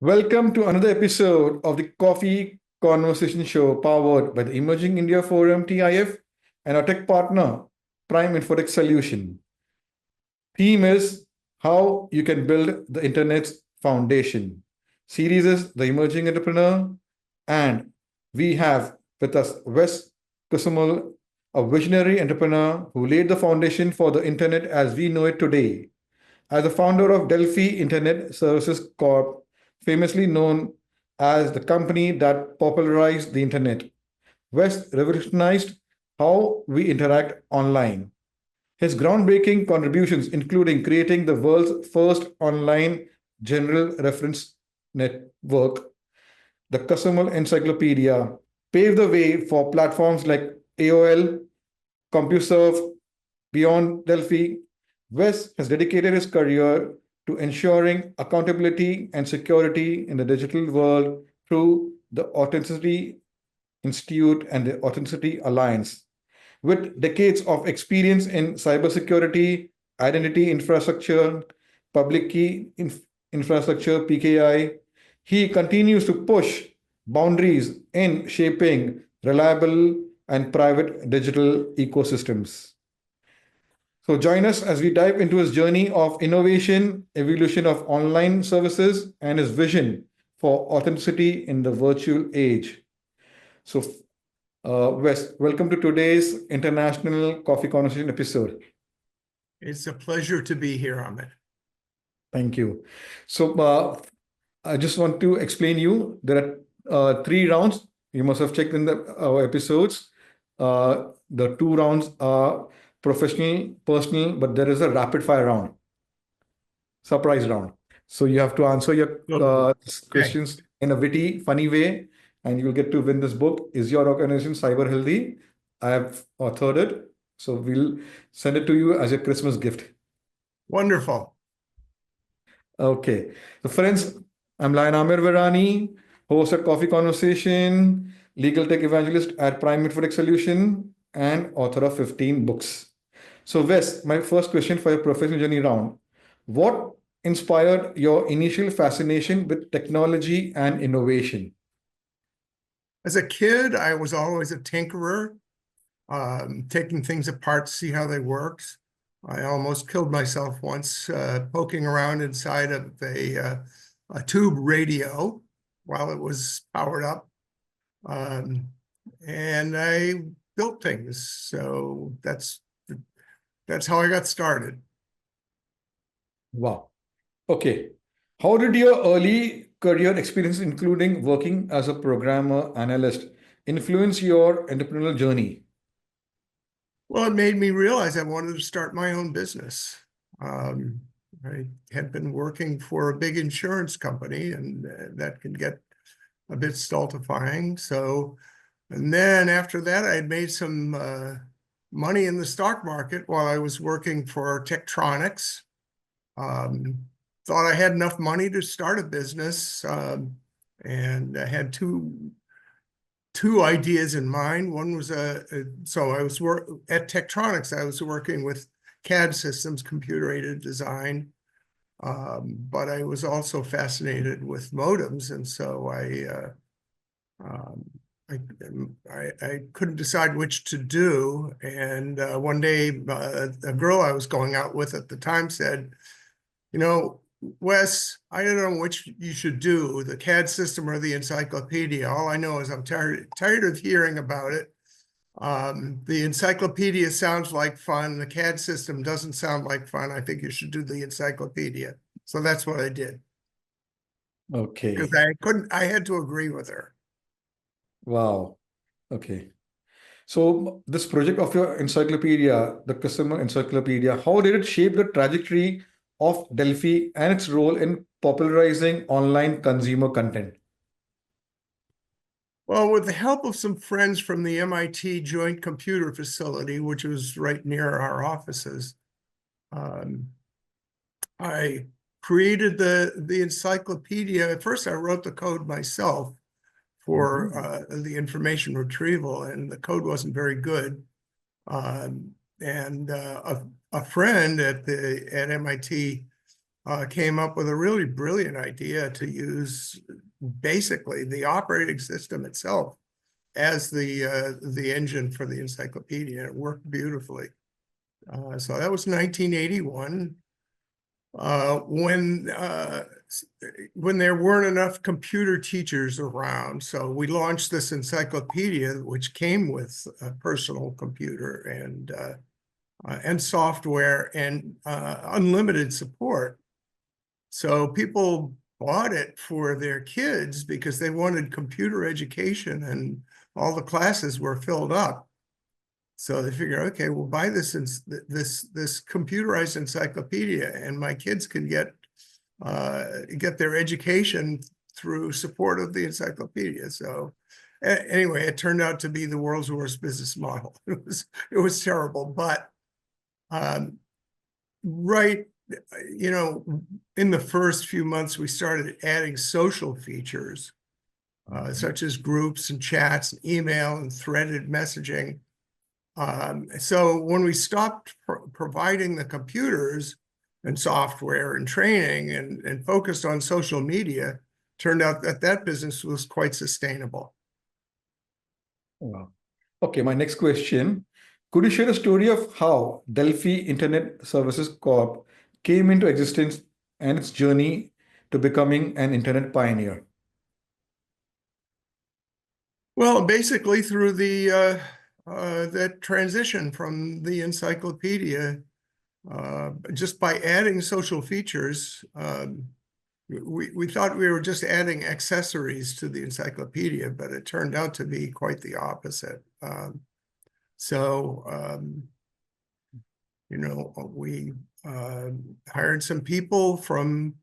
Welcome to another episode of the Coffee Conversation Show powered by the Emerging India Forum TIF and our tech partner, Prime Infotech Solution. Theme is how you can build the internet's foundation. Series is the emerging entrepreneur, and we have with us Wes Kussmaul, a visionary entrepreneur who laid the foundation for the internet as we know it today. As the founder of Delphi Internet Services Corp, famously known as the company that popularized the internet, Wes revolutionized how we interact online. His groundbreaking contributions, including creating the world's first online general reference network, the Kussmaul Encyclopedia, paved the way for platforms like AOL, CompuServe, beyond Delphi. Wes has dedicated his career to ensuring accountability and security in the digital world through the Authenticity Institute and the Authenticity Alliance. With decades of experience in cybersecurity, identity infrastructure, public key infrastructure, PKI, he continues to push boundaries in shaping reliable and private digital ecosystems. So join us as we dive into his journey of innovation, evolution of online services, and his vision for authenticity in the virtual age. So, Wes, welcome to today's International Coffee Conversation episode. It's a pleasure to be here, Amit. Thank you. So, I just want to explain there are 3 rounds. You must have checked in our episodes. The 2 rounds are professional, personal, but there is a rapid fire round, surprise round. So you have to answer your questions in a witty, funny way, and you'll get to win this book. Is your organization cyber healthy? I have authored it, so we'll send it to you as a Christmas gift. Wonderful. Okay, so friends, I'm Lion Amir Virani, host at Coffee Conversation, legal tech evangelist at Prime Infotech Solution, and author of 15 books. So, Wes, my first question for your professional journey round. What inspired your initial fascination with technology and innovation? As a kid, I was always a tinkerer, taking things apart to see how they worked. I almost killed myself once poking around inside of a tube radio while it was powered up. And I built things. So that's how I got started. Wow. Okay. How did your early career experience, including working as a programmer analyst, influence your entrepreneurial journey? Well, it made me realize I wanted to start my own business. I had been working for a big insurance company, and that can get a bit stultifying. So, and then after that, I had made some money in the stock market while I was working for Tektronix. Thought I had enough money to start a business, and I had two ideas in mind. One was so I was at Tektronix. I was working with CAD systems, computer-aided design, but I was also fascinated with modems, and so I couldn't decide which to do. And one day, a girl I was going out with at the time said, "You know, Wes, I don't know which you should do, the CAD system or the encyclopedia. All I know is I'm tired of hearing about it. The encyclopedia sounds like fun. The CAD system doesn't sound like fun. I think you should do the encyclopedia." So that's what I did. Okay. Because I had to agree with her. Wow. Okay. So this project of your encyclopedia, the Kussmaul Encyclopedia, how did it shape the trajectory of Delphi and its role in popularizing online consumer content? Well, with the help of some friends from the MIT Joint Computer Facility, which was right near our offices, I created the encyclopedia. At first, I wrote the code myself for the information retrieval, and the code wasn't very good. And a friend at MIT came up with a really brilliant idea to use basically the operating system itself as the engine for the encyclopedia. It worked beautifully. So that was 1981. When there weren't enough computer teachers around, so we launched this encyclopedia, which came with a personal computer and software and unlimited support. So people bought it for their kids because they wanted computer education, and all the classes were filled up. So they figure, okay, we'll buy this computerized encyclopedia, and my kids can get their education through support of the encyclopedia. So anyway, it turned out to be the world's worst business model. It was terrible, but right, in the first few months, we started adding social features, such as groups and chats and email and threaded messaging. So when we stopped providing the computers and software and training and focused on social media, turned out that business was quite sustainable. Wow. Okay, my next question. Could you share a story of how Delphi Internet Services Corp came into existence and its journey to becoming an internet pioneer? Well, basically through the transition from the encyclopedia, just by adding social features, we thought we were just adding accessories to the encyclopedia, but it turned out to be quite the opposite. We hired some people from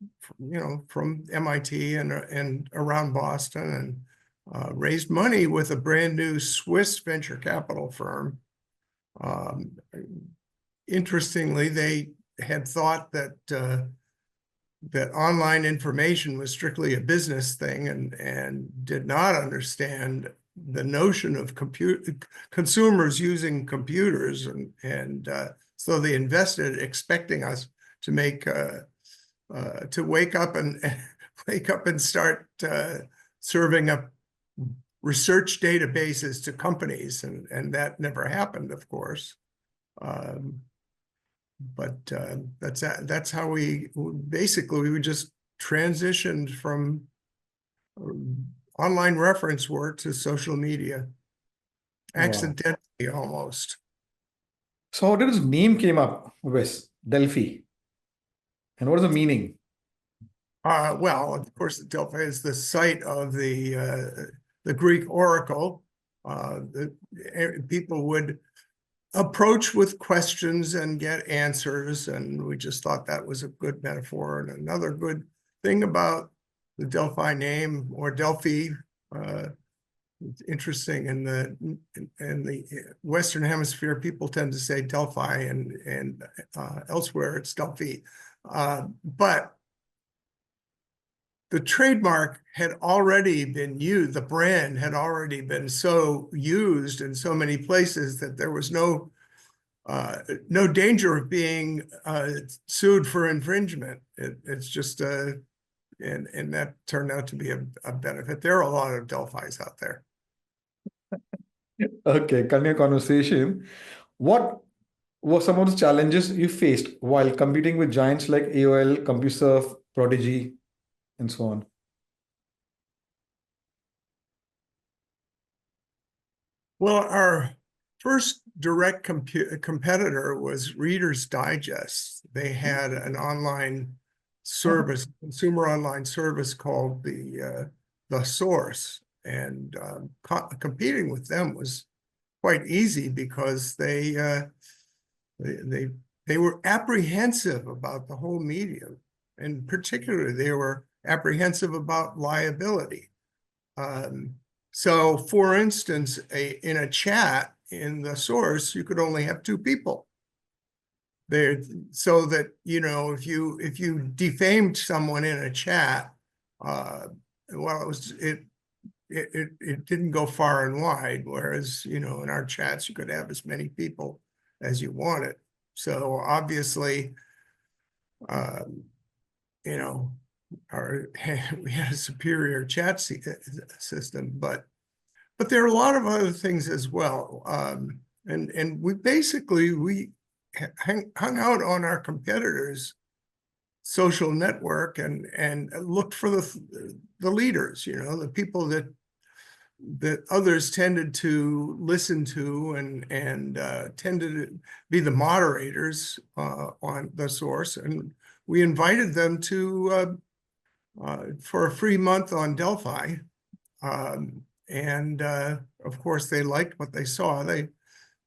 MIT and around Boston, and raised money with a brand new Swiss venture capital firm. Interestingly, they had thought that online information was strictly a business thing, and did not understand the notion of consumers using computers, and so they invested expecting us to make to wake up and start serving up research databases to companies, and that never happened, of course. But that's how we just transitioned from online reference work to social media, accidentally almost. So how did his name came up, Wes? Delphi. And what is the meaning? Well, of course, Delphi is the site of the Greek oracle. People would approach with questions and get answers, and we just thought that was a good metaphor. And another good thing about the Delphi name, or Delphi, it's interesting, in the Western Hemisphere, people tend to say Delphi, and elsewhere it's Delphi. But the trademark had already been used, the brand had already been so used in so many places that there was no danger of being sued for infringement. It's just and that turned out to be a benefit. There are a lot of Delphis out there. Okay, continue conversation. What were some of the challenges you faced while competing with giants like AOL, CompuServe, Prodigy, and so on? Well, our first direct competitor was Reader's Digest. They had an online service, consumer online service called the Source, and competing with them was quite easy because they were apprehensive about the whole medium, and particularly they were apprehensive about liability. So, for instance, in a chat in the Source, you could only have two people there, so that if you defamed someone in a chat, well, it didn't go far and wide. Whereas in our chats, you could have as many people as you wanted. So obviously, you know, we had a superior chat system, but there are a lot of other things as well. And we basically hung out on our competitors' social network and looked for the leaders, the people that others tended to listen to and tended to be the moderators on the source. And we invited them to for a free month on Delphi. And of course, they liked what they saw.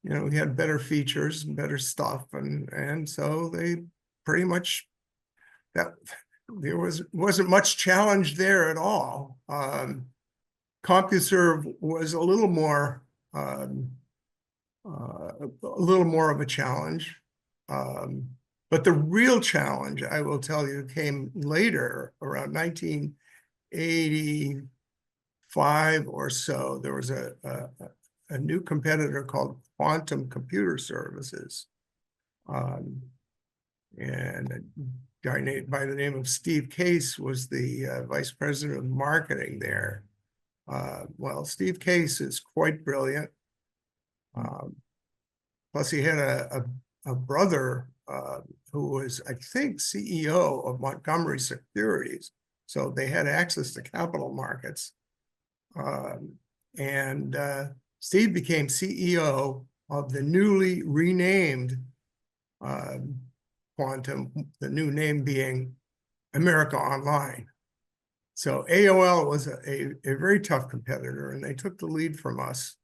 We had better features and better stuff. And so they pretty much, there wasn't much challenge there at all. CompuServe was a little more of a challenge. But the real challenge, I will tell you, came later, around 1985 or so. There was a new competitor called Quantum Computer Services. And a guy by the name of Steve Case was the vice president of marketing there. Well, Steve Case is quite brilliant. Plus, he had a brother who was, I think, CEO of Montgomery Securities. So they had access to capital markets. And Steve became CEO of the newly renamed Quantum, the new name being America Online. So AOL was a very tough competitor, and they took the lead from us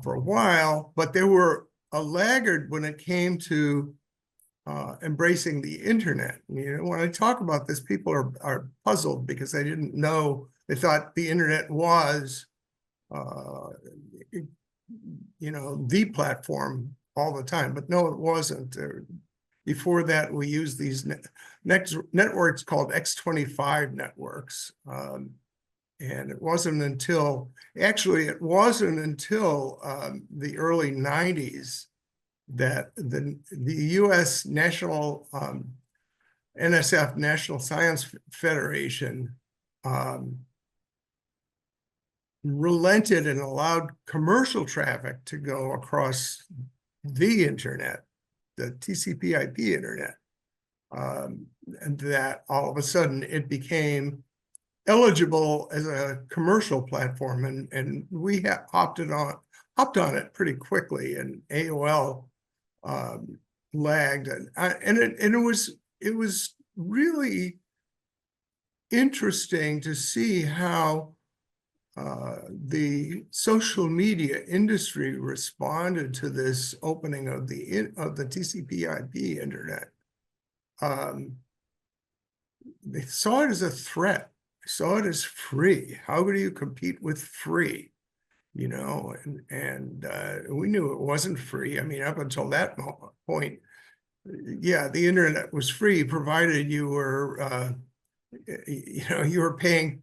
for a while, but they were a laggard when it came to embracing the internet. When I talk about this, people are puzzled because they didn't know. They thought the internet was, the platform all the time, but no, it wasn't. Before that, we used these networks called X25 networks. And it wasn't until the early 90s that the U.S. National NSF, National Science Federation, relented and allowed commercial traffic to go across the internet, the TCP/IP internet, and that all of a sudden it became eligible as a commercial platform, and we hopped on it pretty quickly, and AOL lagged, and it was really interesting to see how the social media industry responded to this opening of the TCP/IP internet. They saw it as a threat. They saw it as free. How do you compete with free? And we knew it wasn't free. I mean, up until that point, yeah, the internet was free, provided you were, you were paying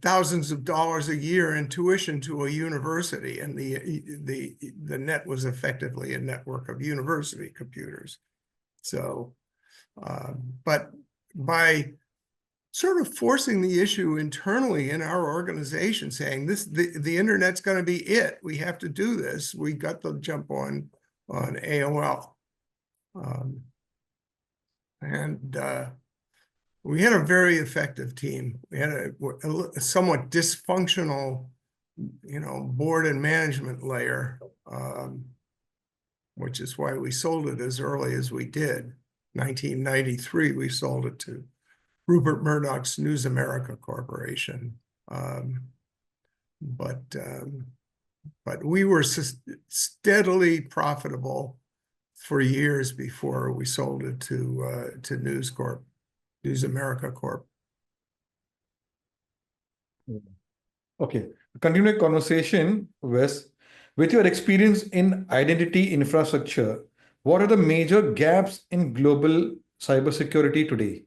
thousands of dollars a year in tuition to a university, and the net was effectively a network of university computers. So, but by sort of forcing the issue internally in our organization, saying the internet's going to be it, we have to do this, we got the jump on AOL, and we had a very effective team. We had a somewhat dysfunctional, board and management layer, which is why we sold it as early as we did. 1993, we sold it to Rupert Murdoch's News America Corporation. But we were steadily profitable for years before we sold it to News Corp. News America Corp. Okay, continue the conversation, Wes. With your experience in identity infrastructure, what are the major gaps in global cybersecurity today?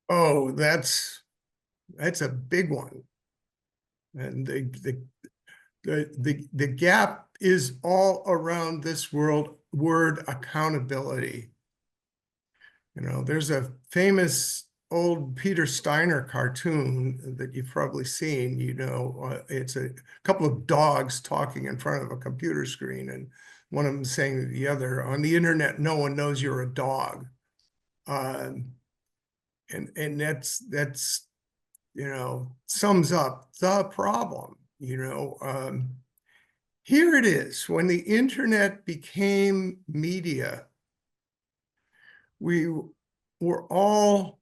Oh, that's a big one, and the gap is all around this word accountability. You know, there's a famous old Peter Steiner cartoon that you've probably seen. You know, it's a couple of dogs talking in front of a computer screen, and one of them saying to the other, "On the internet, no one knows you're a dog." And that's you know, sums up the problem. You know, here it is. When the internet became media, we were all,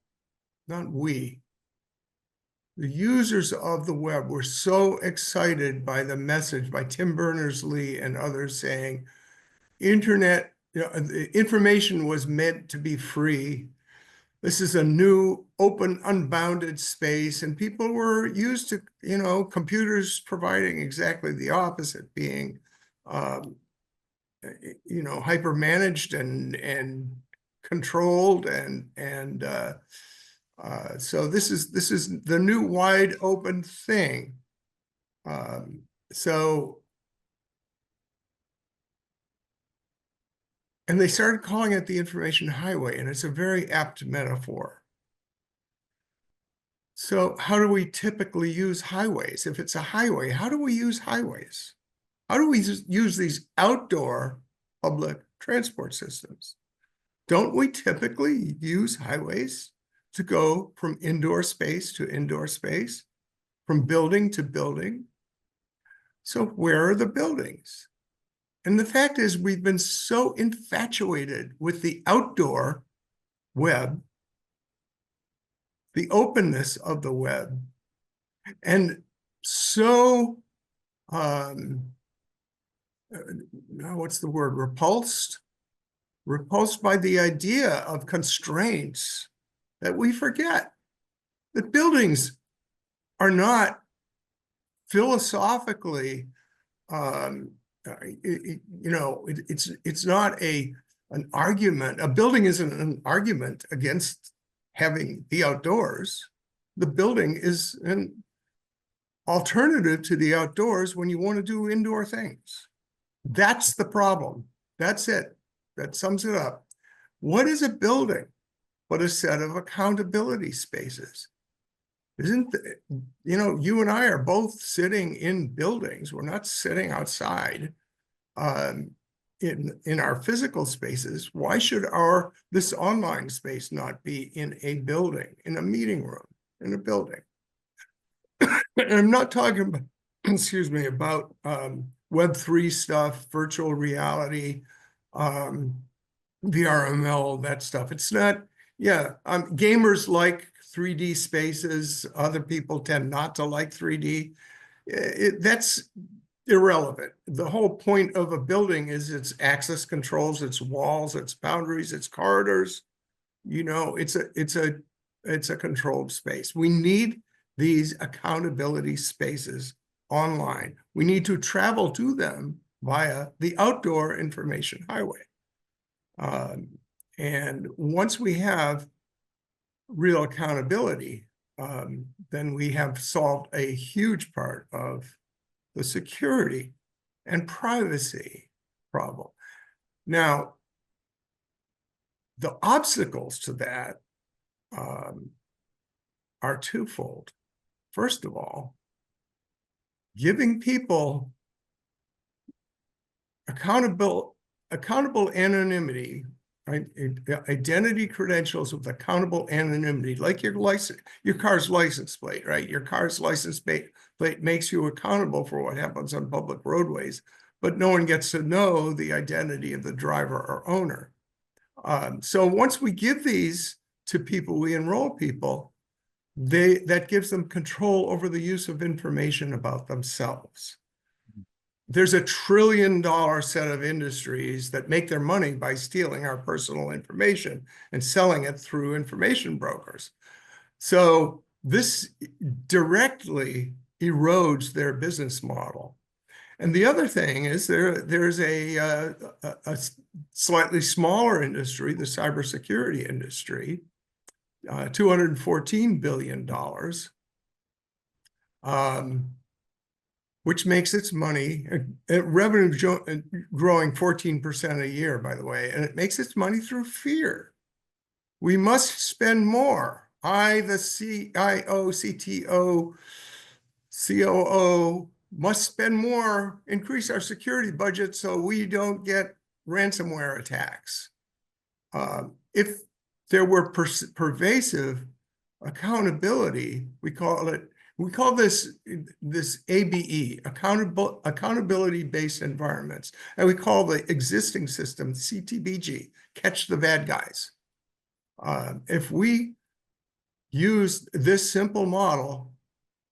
not we, the users of the web were so excited by the message by Tim Berners-Lee and others saying, internet, you know, the information was meant to be free. This is a new, open, unbounded space, and people were used to, you know, computers providing exactly the opposite, being, you know, hyper managed and controlled, and so this is the new wide open thing. And they started calling it the information highway, and it's a very apt metaphor. So how do we typically use highways? If it's a highway, how do we use highways? How do we use these outdoor public transport systems? Don't we typically use highways to go from indoor space to indoor space, from building to building? So where are the buildings? And the fact is, we've been so infatuated with the outdoor web, the openness of the web, and so, what's the word, repulsed by the idea of constraints, that we forget that buildings are not philosophically, you know, it's not an argument. A building isn't an argument against having the outdoors. The building is an alternative to the outdoors when you want to do indoor things. That's the problem. That's it. That sums it up. What is a building but a set of accountability spaces? Isn't, you know, you and I are both sitting in buildings. We're not sitting outside in our physical spaces. Why should this online space not be in a building, in a meeting room, in a building? And I'm not talking about, excuse me, about Web3 stuff, virtual reality, VRML, that stuff. It's not, yeah, gamers like 3D spaces. Other people tend not to like 3D. That's irrelevant. The whole point of a building is its access controls, its walls, its boundaries, its corridors. You know, it's a controlled space. We need these accountability spaces online. We need to travel to them via the outdoor information highway. And once we have real accountability, then we have solved a huge part of the security and privacy problem. Now, the obstacles to that are twofold. First of all, giving people accountable anonymity, right? Identity credentials with accountable anonymity, like your car's license plate, right? Your car's license plate makes you accountable for what happens on public roadways, but no one gets to know the identity of the driver or owner. So once we give these to people, we enroll people, that gives them control over the use of information about themselves. There's $1 trillion set of industries that make their money by stealing our personal information and selling it through information brokers. So this directly erodes their business model. And the other thing is there's a slightly smaller industry, the cybersecurity industry, $214 billion, which makes its money, revenue growing 14% a year, by the way, and it makes its money through fear. We must spend more. I, the CIO, CTO, COO, must spend more, increase our security budget so we don't get ransomware attacks. If there were pervasive accountability, we call this ABE, accountability-based environments, and we call the existing system CTBG, catch the bad guys. If we use this simple model,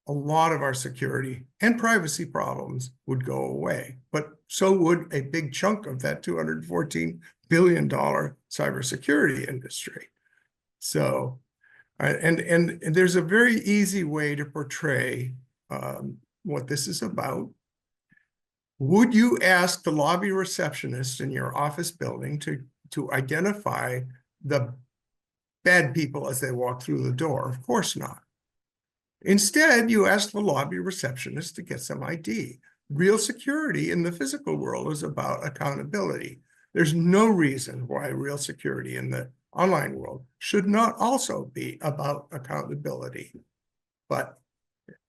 a lot of our security and privacy problems would go away, but so would a big chunk of that $214 billion cybersecurity industry. So, and there's a very easy way to portray what this is about. Would you ask the lobby receptionist in your office building to identify the bad people as they walk through the door? Of course not. Instead, you ask the lobby receptionist to get some ID. Real security in the physical world is about accountability. There's no reason why real security in the online world should not also be about accountability. But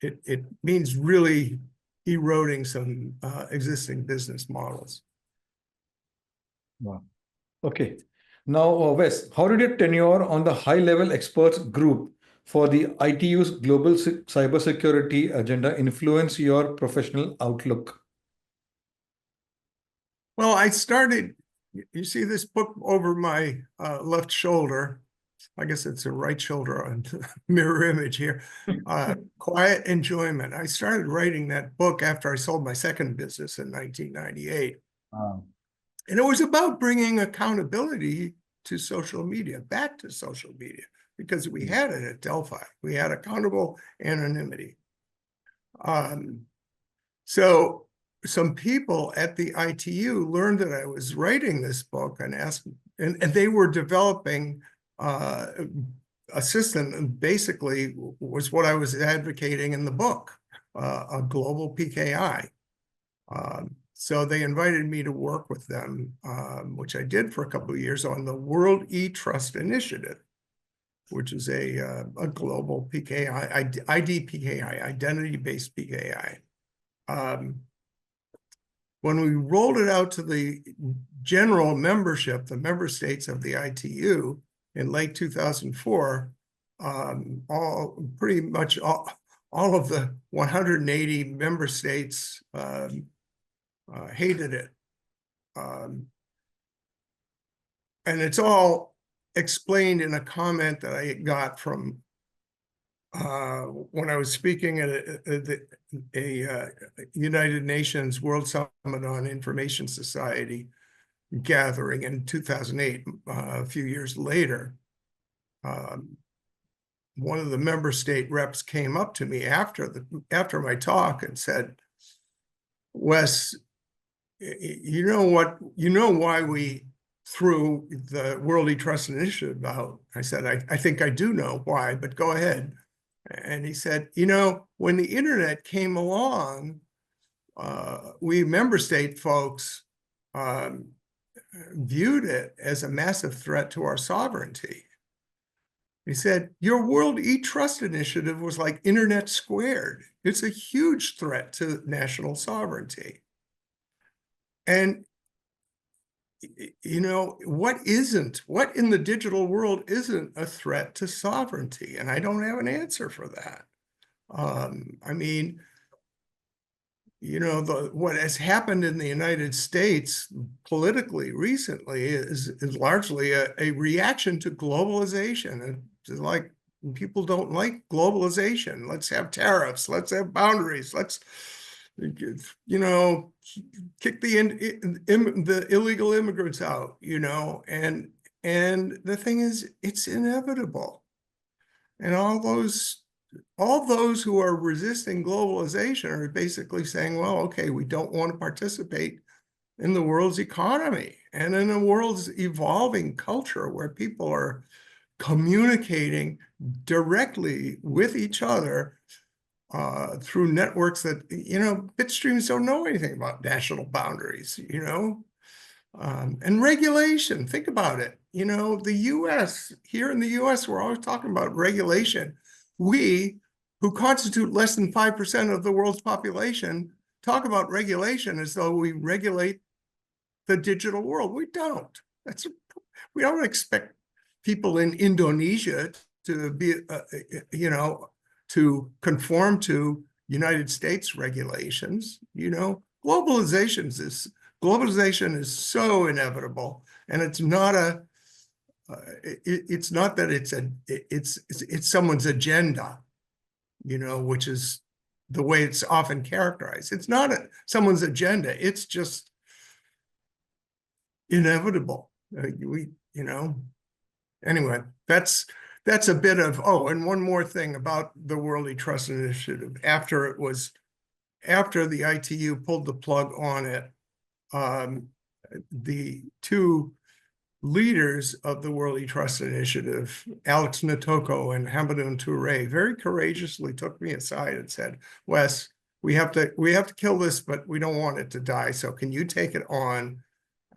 it means really eroding some existing business models. Wow. Okay. Now, Wes, how did your tenure on the high-level experts group for the ITU's global cybersecurity agenda influence your professional outlook? Well, I started, you see this book over my left shoulder. I guess it's a right shoulder on mirror image here. Quiet Enjoyment. I started writing that book after I sold my second business in 1998. Wow. And it was about bringing accountability to social media, back to social media, because we had it at Delphi. We had accountable anonymity. So some people at the ITU learned that I was writing this book and asked, and they were developing a system, and basically was what I was advocating in the book, a global PKI. So they invited me to work with them, which I did for a couple of years on the World E-Trust Initiative, which is a global PKI, IDPKI, identity-based PKI. When we rolled it out to the general membership, the member states of the ITU in late 2004, pretty much all of the 180 member states hated it. And it's all explained in a comment that I got from when I was speaking at a United Nations World Summit on Information Society gathering in 2008, a few years later. One of the member state reps came up to me after my talk and said, "Wes, you know why we threw the World E-Trust Initiative out?" I said, I think I do know why, but go ahead. And he said, when the internet came along, we member state folks viewed it as a massive threat to our sovereignty. He said, your World E-Trust Initiative was like internet squared. It's a huge threat to national sovereignty. And what in the digital world isn't a threat to sovereignty? And I don't have an answer for that. I mean, what has happened in the United States politically recently is largely a reaction to globalization. It's like people don't like globalization. Let's have tariffs. Let's have boundaries. Let's kick the illegal immigrants out, and the thing is, it's inevitable. And all those who are resisting globalization are basically saying, well, okay, we don't want to participate in the world's economy and in the world's evolving culture where people are communicating directly with each other through networks that, bitstreams don't know anything about national boundaries, And regulation, think about it. You know, the US, here in the US, we're always talking about regulation. We, who constitute less than 5% of the world's population, talk about regulation as though we regulate the digital world. We don't. We don't expect people in Indonesia to be, you know, to conform to United States regulations. You know, globalization is so inevitable, and it's not it's not that it's someone's agenda, you know, which is the way it's often characterized. It's not someone's agenda. It's just inevitable. You know, anyway, that's a bit of, oh, and one more thing about the World eTrust Initiative. After the ITU pulled the plug on it, the two leaders of the World eTrust Initiative, Alex Natoko and Hamadoun Touré, very courageously took me aside and said, Wes, we have to kill this, but we don't want it to die. So can you take it on?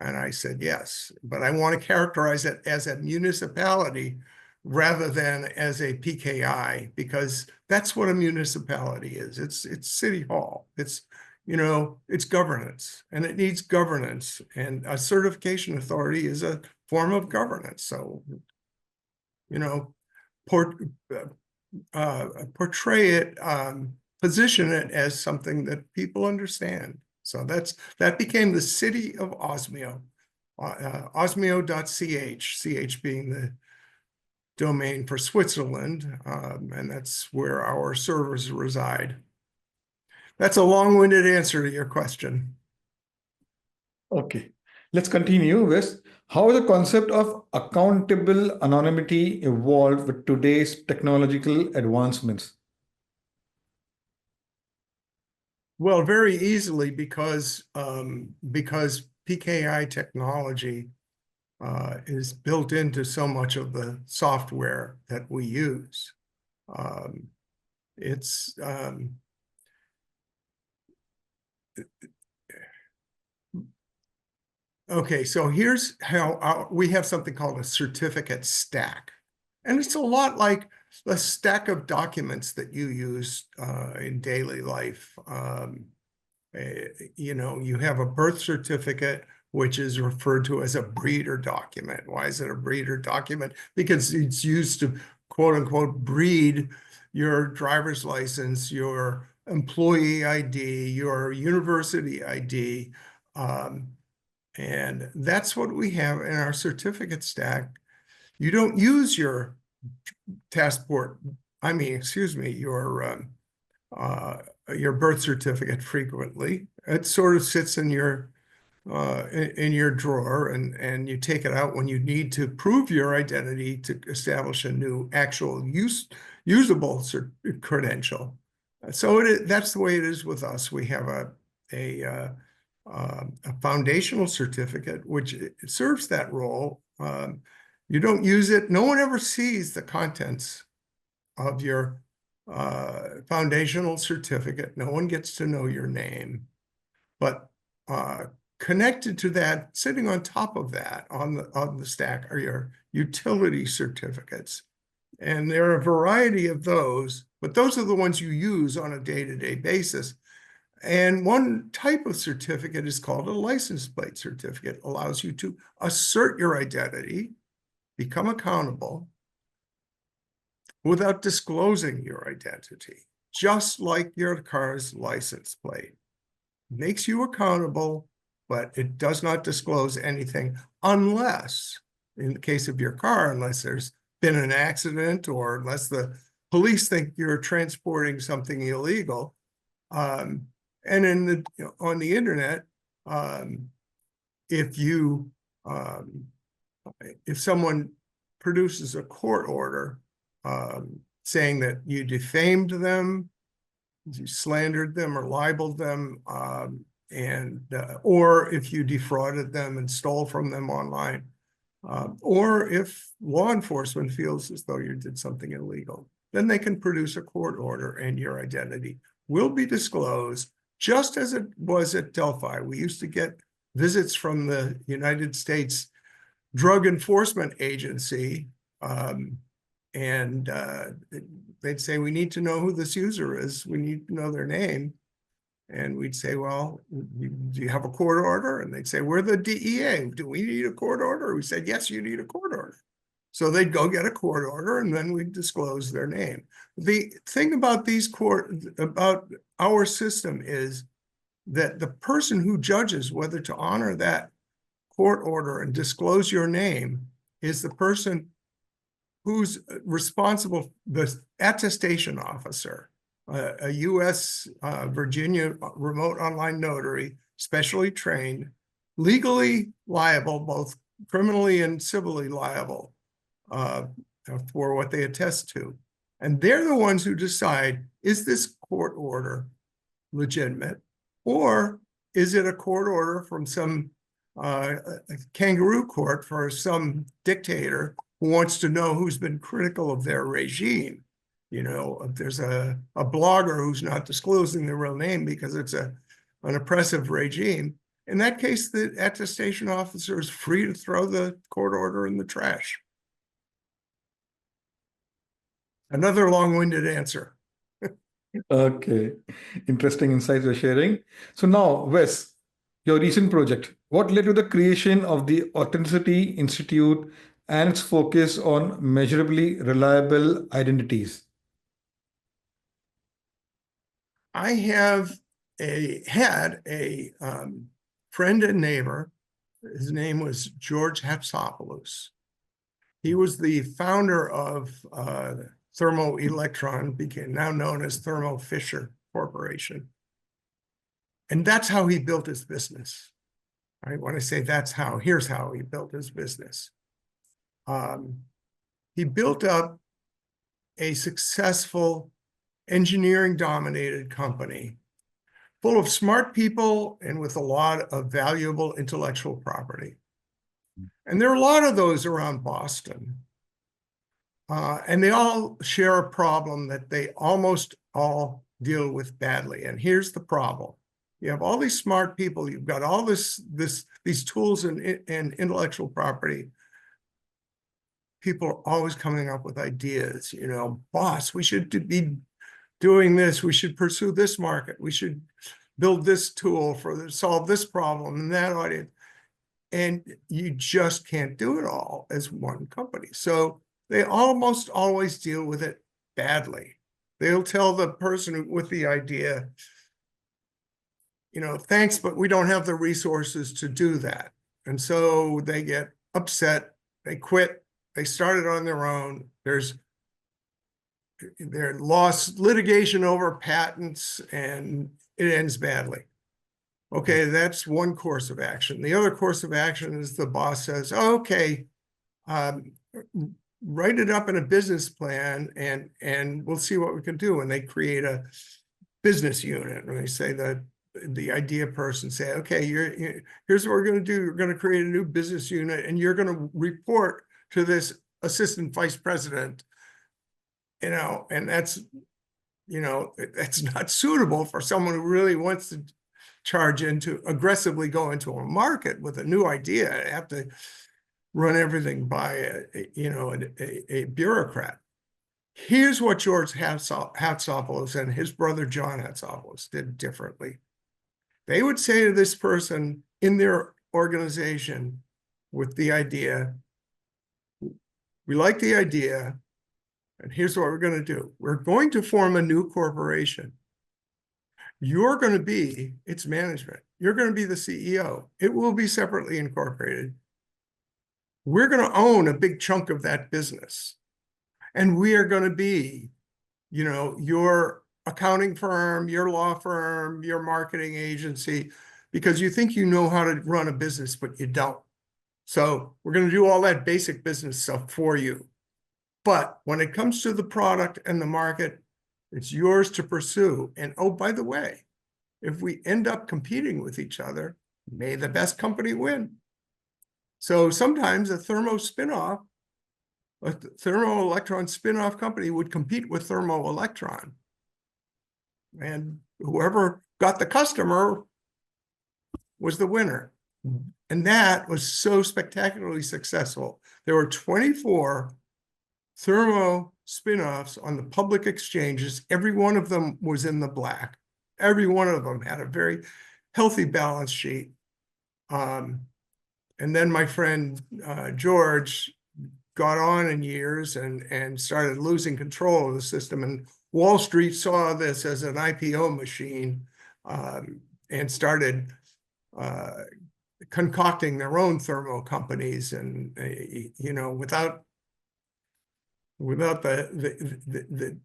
And I said, yes, but I want to characterize it as a municipality rather than as a PKI, because that's what a municipality is. It's city hall. It's, you know, it's governance, and it needs governance, and a certification authority is a form of governance. So, you know, portray it, position it as something that people understand. So that became the city of Osmio, osmio.ch, ch being the domain for Switzerland, and that's where our servers reside. That's a long-winded answer to your question. Okay, let's continue with how the concept of accountable anonymity evolved with today's technological advancements. Well, very easily, because PKI technology is built into so much of the software that we use. Okay, so here's how we have something called a certificate stack. And it's a lot like the stack of documents that you use in daily life. You know, you have a birth certificate, which is referred to as a breeder document. Why is it a breeder document? Because it's used to, quote unquote, breed your driver's license, your employee ID, your university ID. And that's what we have in our certificate stack. You don't use your your birth certificate frequently. It sort of sits in your drawer, and you take it out when you need to prove your identity to establish a new actual usable credential. So that's the way it is with us. We have a foundational certificate, which serves that role. You don't use it. No one ever sees the contents of your foundational certificate. No one gets to know your name. But connected to that, sitting on top of that on the stack, are your utility certificates. And there are a variety of those, but those are the ones you use on a day-to-day basis. And one type of certificate is called a license plate certificate. It allows you to assert your identity, become accountable, without disclosing your identity, just like your car's license plate. It makes you accountable, but it does not disclose anything unless, in the case of your car, unless there's been an accident or unless the police think you're transporting something illegal. And on the internet, if someone produces a court order saying that you defamed them, you slandered them or libeled them, or if you defrauded them and stole from them online, or if law enforcement feels as though you did something illegal, then they can produce a court order and your identity will be disclosed, just as it was at Delphi. We used to get visits from the United States Drug Enforcement Agency, and they'd say, we need to know who this user is. We need to know their name. And we'd say, well, do you have a court order? And they'd say, we're the DEA. Do we need a court order? We said, yes, you need a court order. So they'd go get a court order, and then we'd disclose their name. The thing about about our system is that the person who judges whether to honor that court order and disclose your name is the person who's responsible, the attestation officer, a U.S. Virginia remote online notary, specially trained, legally liable, both criminally and civilly liable for what they attest to. And they're the ones who decide, is this court order legitimate, or is it a court order from some kangaroo court for some dictator who wants to know who's been critical of their regime? You know, if there's a blogger who's not disclosing their real name because it's an oppressive regime, in that case, the attestation officer is free to throw the court order in the trash. Another long-winded answer. Okay, interesting insights you're sharing. So now, Wes, your recent project, what led to the creation of the Authenticity Institute and its focus on measurably reliable identities? I had a friend and neighbor. His name was George Hatsopoulos. He was the founder of Thermo Electron, became now known as Thermo Fisher Corporation. And that's how he built his business. Right? When I say that's how, here's how he built his business. He built up a successful engineering-dominated company full of smart people and with a lot of valuable intellectual property. And there are a lot of those around Boston. And they all share a problem that they almost all deal with badly. And here's the problem. You have all these smart people, you've got all these tools and intellectual property. People are always coming up with ideas, you know, boss, we should be doing this, we should pursue this market, we should build this tool to solve this problem and that audience. And you just can't do it all as one company. So they almost always deal with it badly. They'll tell the person with the idea, you know, thanks, but we don't have the resources to do that. And so they get upset, they quit, they started on their own. There's lost litigation over patents, and it ends badly. Okay, that's one course of action. The other course of action is the boss says, oh, okay, write it up in a business plan and we'll see what we can do. And they create a business unit, and they say that the idea person say, okay, here's what we're going to do. We're going to create a new business unit, and you're going to report to this assistant vice president, you know, and that's, you know, that's not suitable for someone who really wants to aggressively go into a market with a new idea. Have to run everything by a bureaucrat. Here's what George Hatsopoulos and his brother John Hatsopoulos did differently. They would say to this person in their organization with the idea, we like the idea, and here's what we're going to do. We're going to form a new corporation. You're going to be its management. You're going to be the CEO. It will be separately incorporated. We're going to own a big chunk of that business. And we are going to be, you know, your accounting firm, your law firm, your marketing agency, because you think you know how to run a business, but you don't. So we're going to do all that basic business stuff for you. But when it comes to the product and the market, it's yours to pursue. And oh, by the way, if we end up competing with each other, may the best company win. So sometimes a Thermo spinoff, a Thermo Electron spinoff company would compete with Thermo Electron. And whoever got the customer was the winner. And that was so spectacularly successful. There were 24 thermo spin-offs on the public exchanges. Every one of them was in the black. Every one of them had a very healthy balance sheet. And then my friend George got on in years and started losing control of the system. And Wall Street saw this as an IPO machine and started concocting their own thermo companies, and you know, without the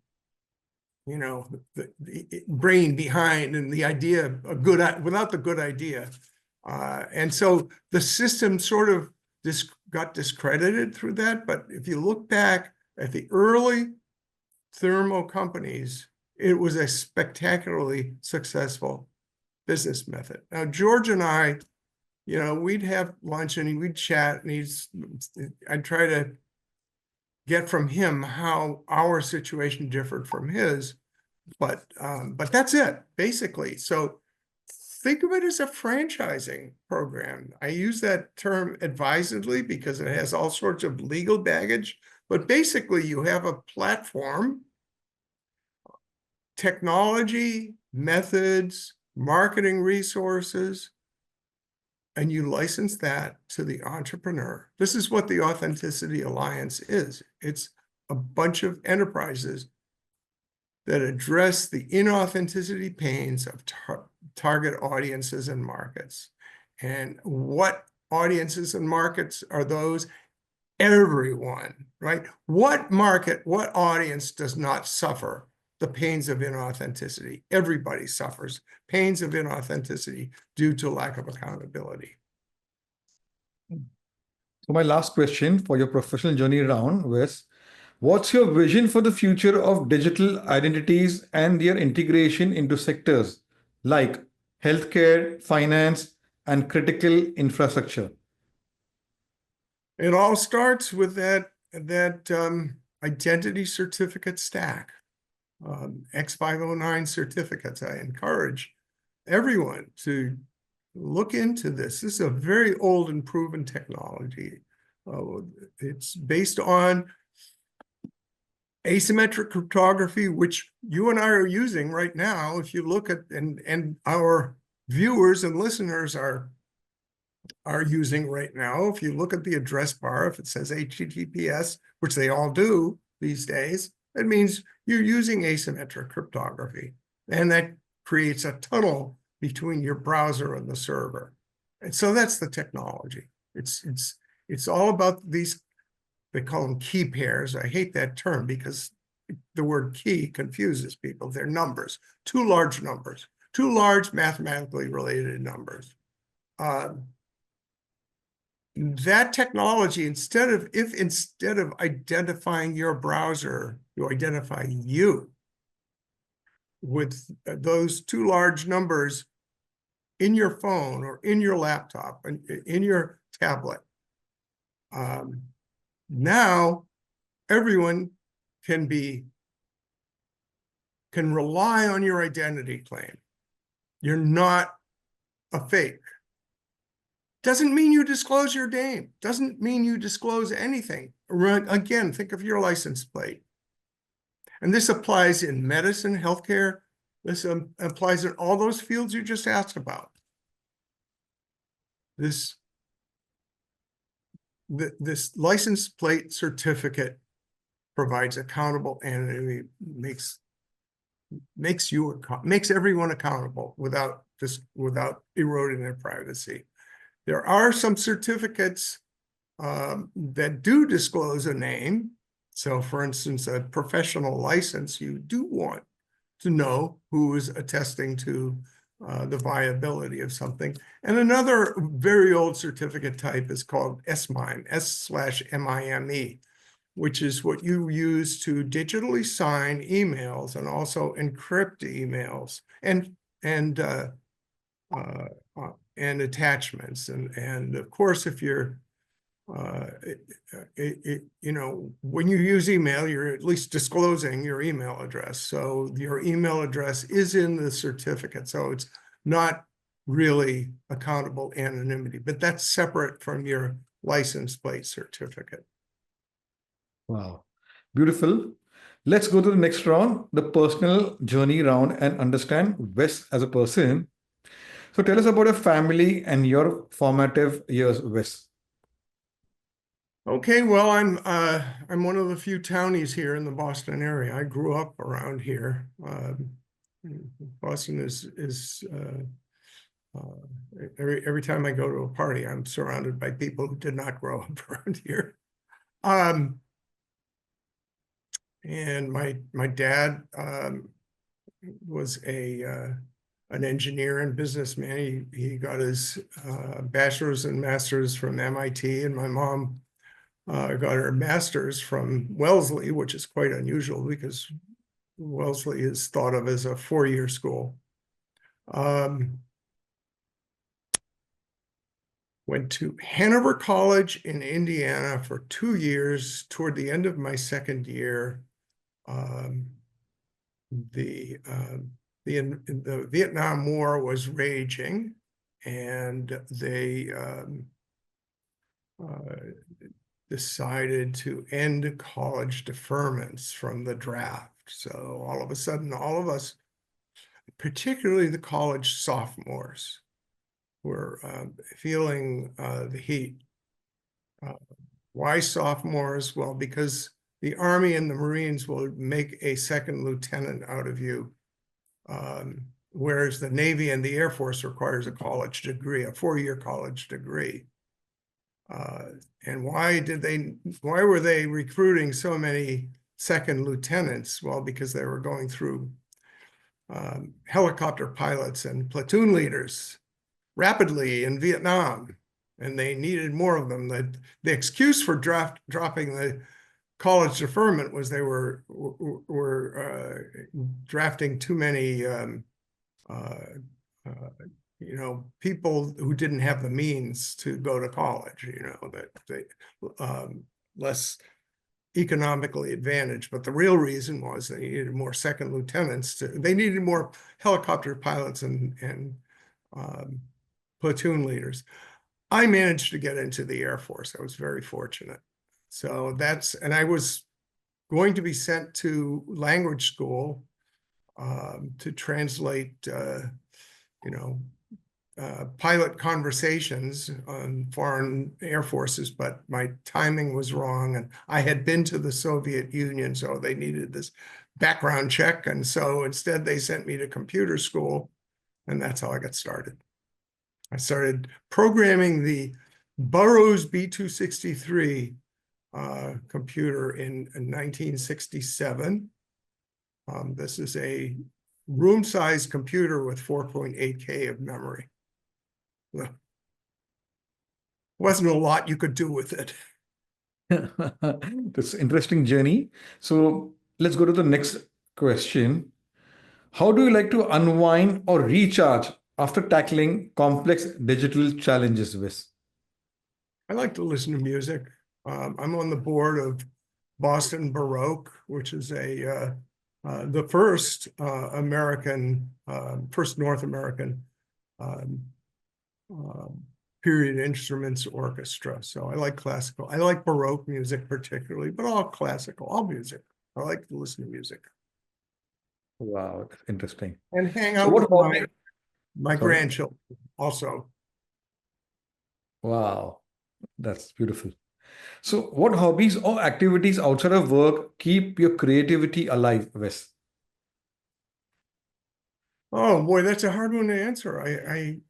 you know, the brain behind and the idea, without the good idea. And so the system sort of got discredited through that. But if you look back at the early thermo companies, it was a spectacularly successful business method. Now, George and I, you know, we'd have lunch and we'd chat, and I'd try to get from him how our situation differed from his, but that's it, basically. So think of it as a franchising program. I use that term advisedly because it has all sorts of legal baggage, but basically you have a platform, technology, methods, marketing resources, and you license that to the entrepreneur. This is what the Authenticity Alliance is. It's a bunch of enterprises that address the inauthenticity pains of target audiences and markets. And what audiences and markets are those? Everyone, right? What market, what audience does not suffer the pains of inauthenticity? Everybody suffers pains of inauthenticity due to lack of accountability. So my last question for your professional journey around, Wes, what's your vision for the future of digital identities and their integration into sectors like healthcare, finance, and critical infrastructure? It all starts with that identity certificate stack. X509 certificates. I encourage everyone to look into this. This is a very old and proven technology. It's based on asymmetric cryptography, which you and I are using right now. If you look at, and our viewers and listeners are using right now, if you look at the address bar, if it says HTTPS, which they all do these days, it means you're using asymmetric cryptography. And that creates a tunnel between your browser and the server. And so that's the technology. It's all about these, they call them key pairs. I hate that term because the word key confuses people. They're numbers, two large mathematically related numbers. That technology, instead of identifying your browser, you identify you with those two large numbers in your phone or in your laptop and in your tablet. Now everyone can rely on your identity claim. You're not a fake. Doesn't mean you disclose your name. Doesn't mean you disclose anything. Again, think of your license plate. And this applies in medicine, healthcare. This applies in all those fields you just asked about. This license plate certificate provides accountable anonymity, makes everyone accountable without eroding their privacy. There are some certificates that do disclose a name. So for instance, a professional license, you do want to know who is attesting to the viability of something. And another very old certificate type is called S/MIME, S/MIME, which is what you use to digitally sign emails and also encrypt emails and attachments. And of course, if you're, you know, when you use email, you're at least disclosing your email address. So your email address is in the certificate. So it's not really accountable anonymity, but that's separate from your license plate certificate. Wow. Beautiful. Let's go to the next round, the personal journey round, and understand Wes as a person. So tell us about your family and your formative years, Wes. Okay, well, I'm one of the few townies here in the Boston area. I grew up around here. Boston is every time I go to a party, I'm surrounded by people who did not grow up around here. And my dad was an engineer and businessman. He got his bachelor's and master's from MIT, and my mom got her master's from Wellesley, which is quite unusual because Wellesley is thought of as a four-year school. Went to Hanover College in Indiana for 2 years. Toward the end of my second year, the Vietnam War was raging, and they decided to end college deferments from the draft. So all of a sudden, all of us, particularly the college sophomores, were feeling the heat. Why sophomores? Well, because the Army and the Marines will make a second lieutenant out of you, whereas the Navy and the Air Force requires a college degree, a four-year college degree. And why were they recruiting so many second lieutenants? Well, because they were going through helicopter pilots and platoon leaders rapidly in Vietnam, and they needed more of them. The excuse for dropping the college deferment was they were drafting too many people who didn't have the means to go to college, that they less economically advantaged. But the real reason was they needed more second lieutenants. They needed more helicopter pilots and platoon leaders. I managed to get into the Air Force. I was very fortunate. So and I was going to be sent to language school to translate, pilot conversations on foreign air forces, but my timing was wrong, and I had been to the Soviet Union, so they needed this background check, and so instead they sent me to computer school, and that's how I got started. I started programming the Burroughs B263 computer in 1967. This is a room-sized computer with 4.8K of memory. Well, wasn't a lot you could do with it. That's an interesting journey. So let's go to the next question. How do you like to unwind or recharge after tackling complex digital challenges, Wes? I like to listen to music. I'm on the board of Boston Baroque, which is the first North American period instruments orchestra. So I like classical. I like Baroque music particularly, but all classical, all music. I like to listen to music. Wow, that's interesting. And hang So out what with hobby? my Sorry? grandchildren also. Wow, that's beautiful. So what hobbies or activities outside of work keep your creativity alive, Wes? Oh boy, that's a hard one to answer. I'm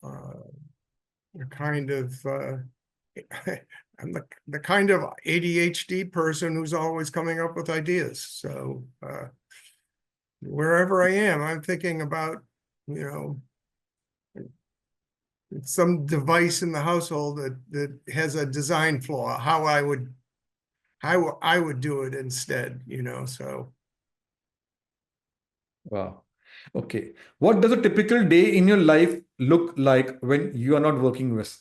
a kind of I'm the kind of ADHD person who's always coming up with ideas. So wherever I am, I'm thinking about, some device in the household that has a design flaw, how I would do it instead, so. Wow. Okay. What does a typical day in your life look like when you are not working, Wes?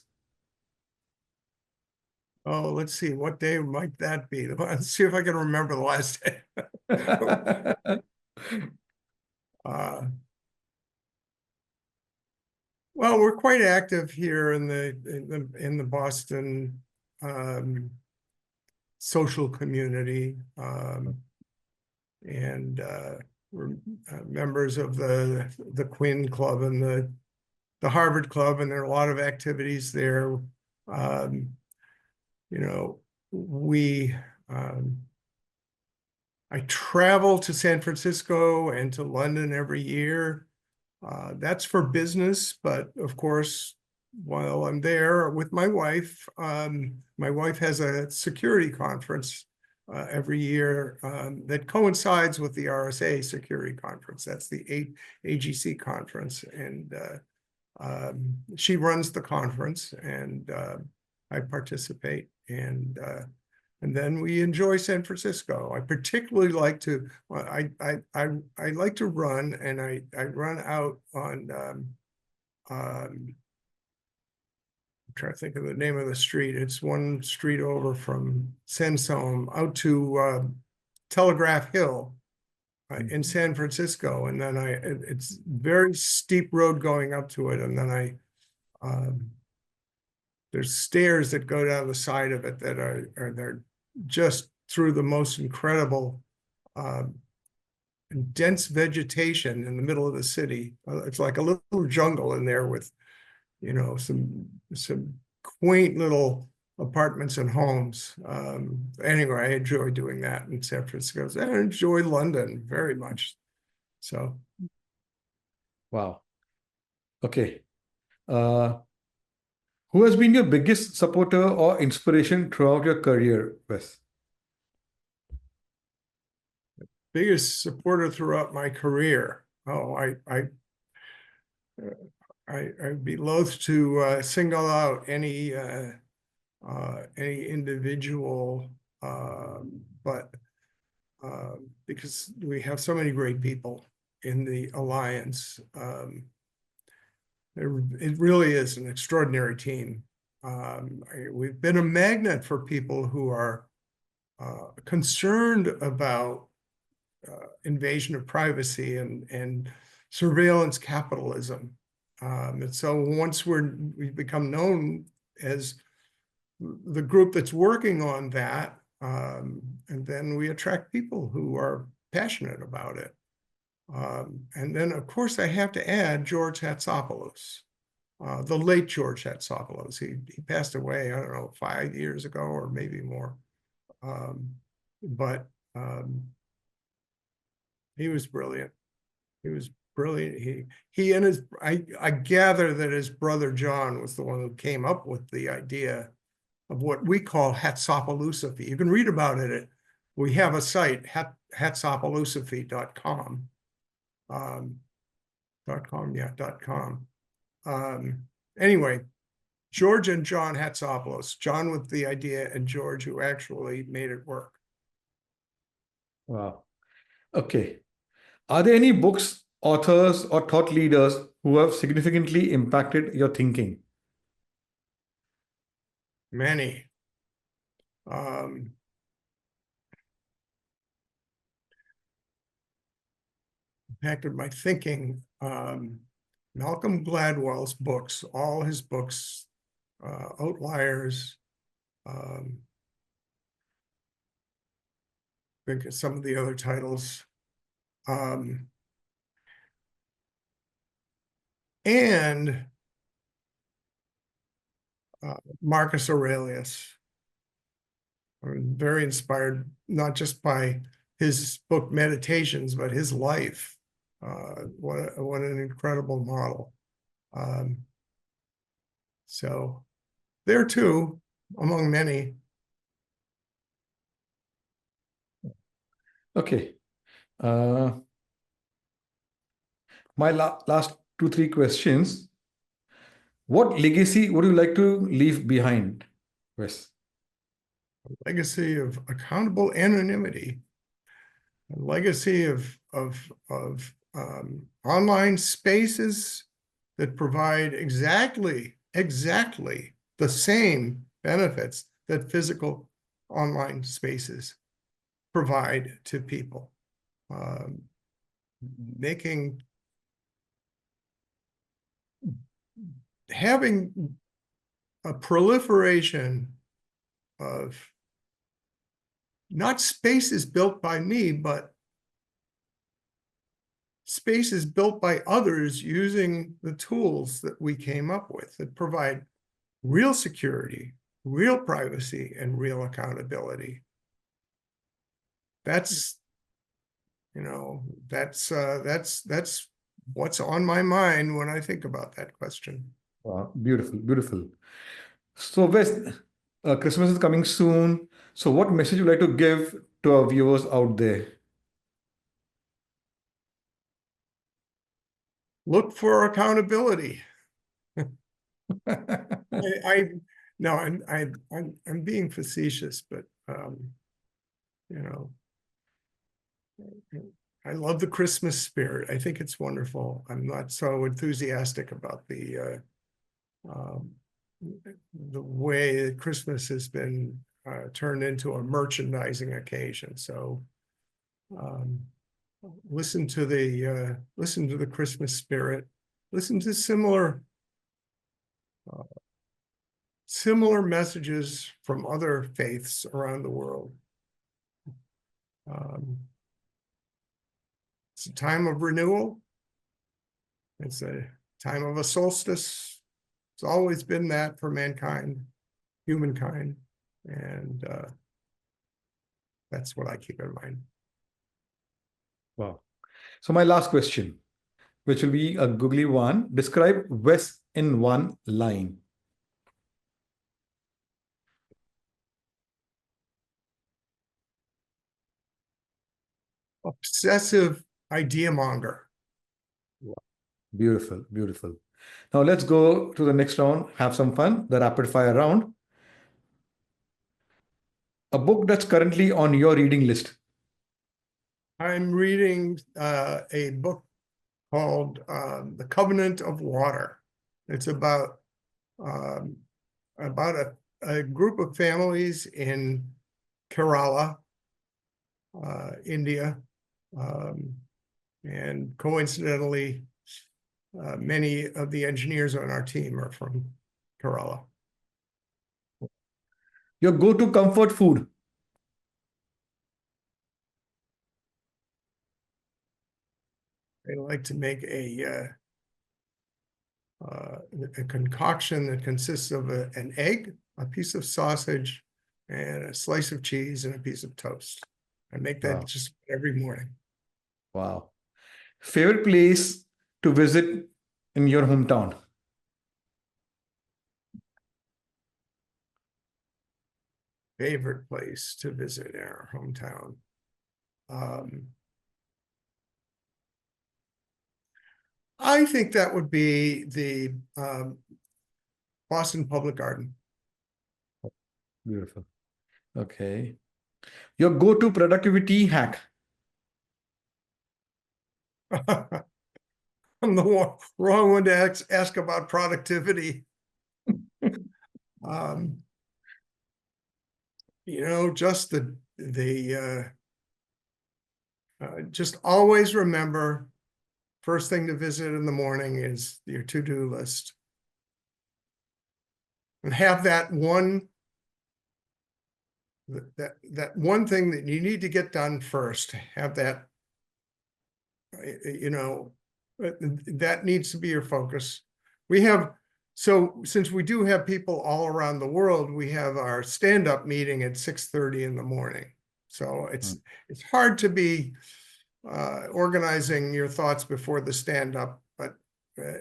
Oh, let's see, what day might that be? Let's see if I can remember the last day. Well, we're quite active here in the Boston social community, and we're members of the Quinn Club and the Harvard Club, and there are a lot of activities there. You know, I travel to San Francisco and to London every year. That's for business, but of course, while I'm there with my wife has a security conference every year that coincides with the RSA security conference. That's the AGC conference, and she runs the conference, and I participate, and then we enjoy San Francisco. I particularly like to, I like to run, and I run out on, I'm trying to think of the name of the street. It's one street over from Sansome out to Telegraph Hill in San Francisco. And then it's very steep road going up to it. And then there's stairs that go down the side of it that they're just through the most incredible dense vegetation in the middle of the city. It's like a little jungle in there with, you know, some quaint little apartments and homes. Anyway, I enjoy doing that in San Francisco. I enjoy London very much. So. Wow. Okay. Who has been your biggest supporter or inspiration throughout your career, Wes? Biggest supporter throughout my career. Oh, I'd be loath to single out any individual, but because we have so many great people in the Alliance, it really is an extraordinary team. We've been a magnet for people who are concerned about invasion of privacy and surveillance capitalism. And so once we've become known as the group that's working on that, and then we attract people who are passionate about it. And then, of course, I have to add George Hatsopoulos, the late George Hatsopoulos. He passed away, I don't know, 5 years ago or maybe more. But he was brilliant. He was brilliant. He and his, I gather that his brother John was the one who came up with the idea of what we call Hatsopoulousophy. You can read about it. We have a site, hatsopoulousophy.com. .com. Anyway, George and John Hatsopoulos. John with the idea and George who actually made it work. Wow. Okay. Are there any books, authors, or thought leaders who have significantly impacted your thinking? Many. Impacted my thinking. Malcolm Gladwell's books, all his books, Outliers, I think of some of the other titles. And Marcus Aurelius. I'm very inspired, not just by his book Meditations, but his life. What an incredible model. So there too, among many. Okay. My last 2-3 questions. What legacy would you like to leave behind, Wes? A legacy of accountable anonymity. A legacy of online spaces that provide exactly the same benefits that physical online spaces provide to people. Having a proliferation of not spaces built by me, but spaces built by others using the tools that we came up with that provide real security, real privacy, and real accountability. That's, that's what's on my mind when I think about that question. Wow, beautiful, beautiful. So, Wes, Christmas is coming soon. So, what message would you like to give to our viewers out there? Look for accountability. No, I'm being facetious, but I love the Christmas spirit. I think it's wonderful. I'm not so enthusiastic about the way that Christmas has been turned into a merchandising occasion. So listen to the Christmas spirit. Listen to similar messages from other faiths around the world. It's a time of renewal. It's a time of a solstice. It's always been that for mankind, humankind, and that's what I keep in mind. Wow. So, my last question, which will be a googly one. Describe Wes in one line. Obsessive idea monger. Beautiful, beautiful. Now let's go to the next round, have some fun, the rapid fire round. A book that's currently on your reading list. I'm reading a book called The Covenant of Water. It's about a group of families in Kerala, India, and coincidentally, many of the engineers on our team are from Kerala. Your go-to comfort food. I like to make a concoction that consists of an egg, a piece of sausage, and a slice of cheese and a piece of toast. I make that just every morning. Wow. Favorite place to visit in your hometown? Favorite place to visit in our hometown. I think that would be the Boston Public Garden. Beautiful. Okay. Your go-to productivity hack. I'm the wrong one to ask about productivity. Just just always remember, first thing to visit in the morning is your to-do list. And have that one thing that you need to get done first. Have that, that needs to be your focus. So since we do have people all around the world, we have our stand-up meeting at 6:30 in the morning. So it's hard to be organizing your thoughts before the stand-up, but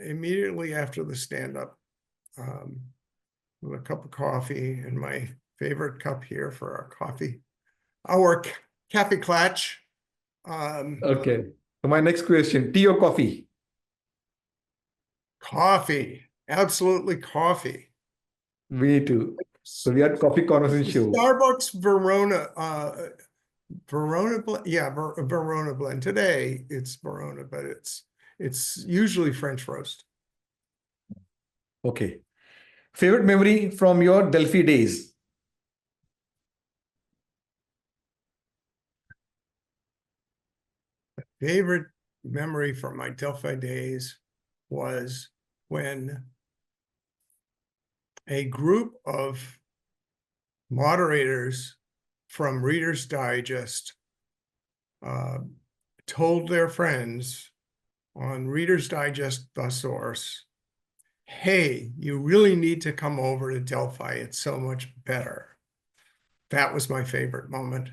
immediately after the stand-up, with a cup of coffee and my favorite cup here for our coffee, our Cafe Clutch. Okay. So my next question, tea or coffee? Coffee. Absolutely coffee. Me too. So we had coffee conversation show. Starbucks Verona blend. Yeah, Verona blend. Today it's Verona, but it's usually French roast. Okay. Favorite memory from your Delphi days? favorite memory from my Delphi days was when a group of moderators from Reader's Digest told their friends on Reader's Digest, the source, hey, you really need to come over to Delphi. It's so much better. That was my favorite moment.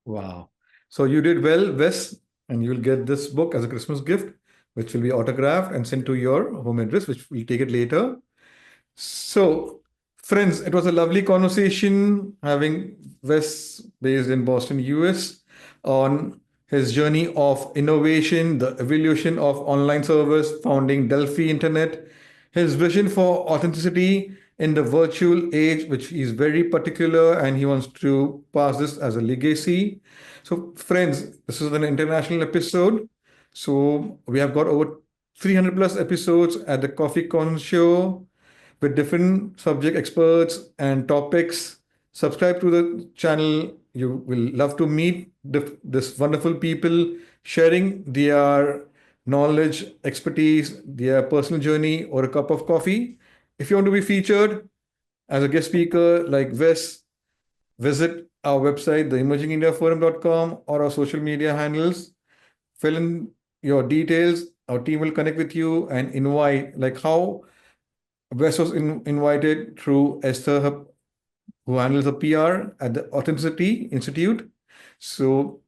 Wow. So you did well, Wes, and you'll get this book as a Christmas gift, which will be autographed and sent to your home address, which we'll take it later. So, friends, it was a lovely conversation having Wes based in Boston, US, on his journey of innovation, the evolution of online service, founding Delphi Internet, his vision for authenticity in the virtual age, which he's very particular and he wants to pass this as a legacy. So, friends, this is an international episode. So, we have got over 300 plus episodes at the Coffee Con Show with different subject experts and topics. Subscribe to the channel. You will love to meet this wonderful people sharing their knowledge, expertise, their personal journey, or a cup of coffee. If you want to be featured as a guest speaker like Wes, visit our website, theemergingindiaforum.com, or our social media handles. Fill in your details. Our team will connect with you and invite, like how Wes was invited through Esther, who handles the PR at the Authenticity Institute. So,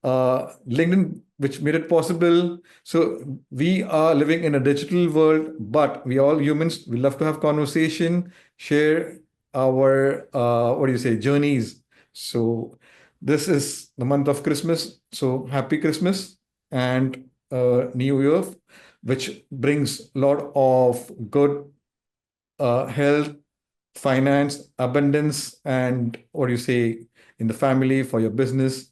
LinkedIn, which made it possible. So, we are living in a digital world, but we all humans. We love to have conversation, share our journeys. So, this is the month of Christmas. So, happy Christmas and New Year, which brings a lot of good health, finance, abundance, and in the family for your business.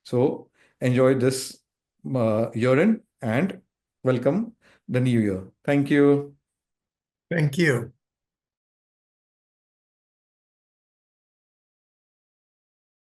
So enjoy this year end and welcome the new year. Thank you. Thank you.